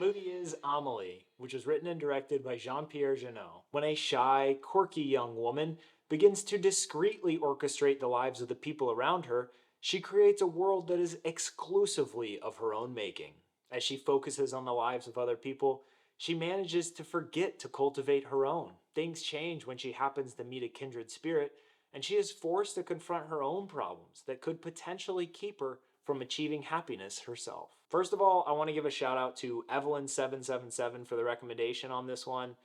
movie is Amelie, which was written and directed by Jean-Pierre Jeunet. When a shy, quirky young woman begins to discreetly orchestrate the lives of the people around her, she creates a world that is exclusively of her own making. As she focuses on the lives of other people, she manages to forget to cultivate her own. Things change when she happens to meet a kindred spirit, and she is forced to confront her own problems that could potentially keep her from achieving happiness herself. First of all, I want to give a shout out to Evelyn777 for the recommendation on this one.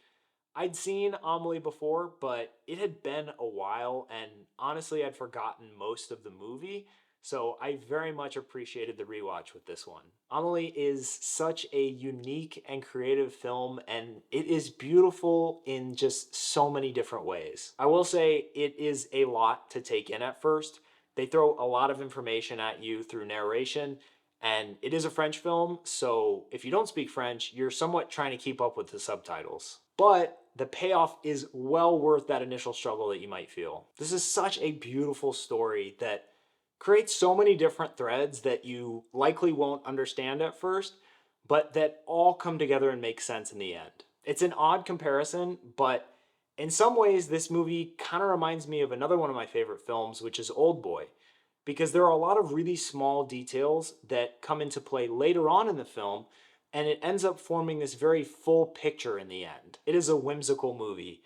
I'd seen Amelie before, but it had been a while, and honestly, I'd forgotten most of the movie, so I very much appreciated the rewatch with this one. Amelie is such a unique and creative film, and it is beautiful in just so many different ways. I will say it is a lot to take in at first. They throw a lot of information at you through narration, and it is a French film, so if you don't speak French, you're somewhat trying to keep up with the subtitles. But the payoff is well worth that initial struggle that you might feel. This is such a beautiful story that creates so many different threads that you likely won't understand at first, but that all come together and make sense in the end. It's an odd comparison, but in some ways this movie kind of reminds me of another one of my favorite films, which is Oldboy, because there are a lot of really small details that come into play later on in the film, and it ends up forming this very full picture in the end. It is a whimsical movie,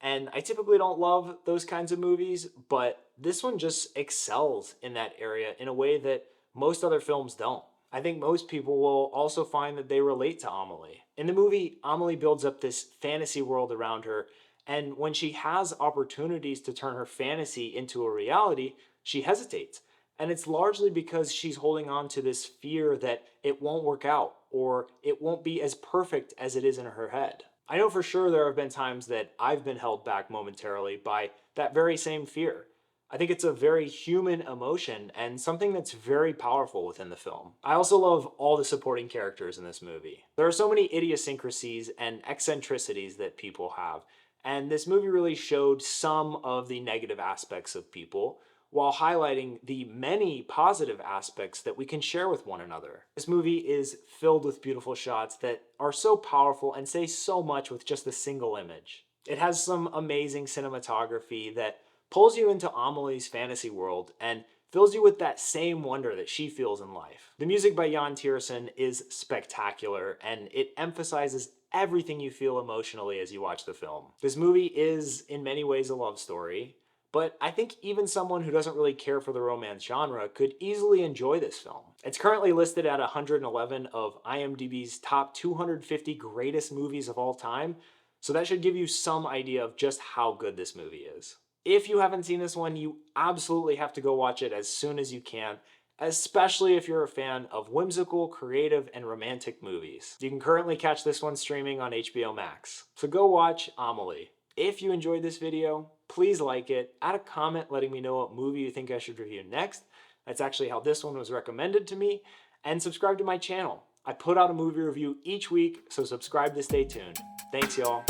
and I typically don't love those kinds of movies, but this one just excels in that area in a way that most other films don't. I think most people will also find that they relate to Amelie. In the movie, Amelie builds up this fantasy world around her, and when she has opportunities to turn her fantasy into a reality, she hesitates. And it's largely because she's holding on to this fear that it won't work out or it won't be as perfect as it is in her head. I know for sure there have been times that I've been held back momentarily by that very same fear. I think it's a very human emotion and something that's very powerful within the film. I also love all the supporting characters in this movie. There are so many idiosyncrasies and eccentricities that people have, and this movie really showed some of the negative aspects of people while highlighting the many positive aspects that we can share with one another. This movie is filled with beautiful shots that are so powerful and say so much with just a single image. It has some amazing cinematography that pulls you into Amelie's fantasy world and fills you with that same wonder that she feels in life. The music by Jan Tiersen is spectacular, and it emphasizes everything you feel emotionally as you watch the film. This movie is, in many ways, a love story, but I think even someone who doesn't really care for the romance genre could easily enjoy this film. It's currently listed at 111 of IMDb's top 250 greatest movies of all time, so that should give you some idea of just how good this movie is. If you haven't seen this one, you absolutely have to go watch it as soon as you can, especially if you're a fan of whimsical, creative, and romantic movies. You can currently catch this one streaming on HBO Max. So go watch Amelie. If you enjoyed this video, please like it, add a comment letting me know what movie you think I should review next. That's actually how this one was recommended to me. And subscribe to my channel. I put out a movie review each week, so subscribe to stay tuned. Thanks, y'all.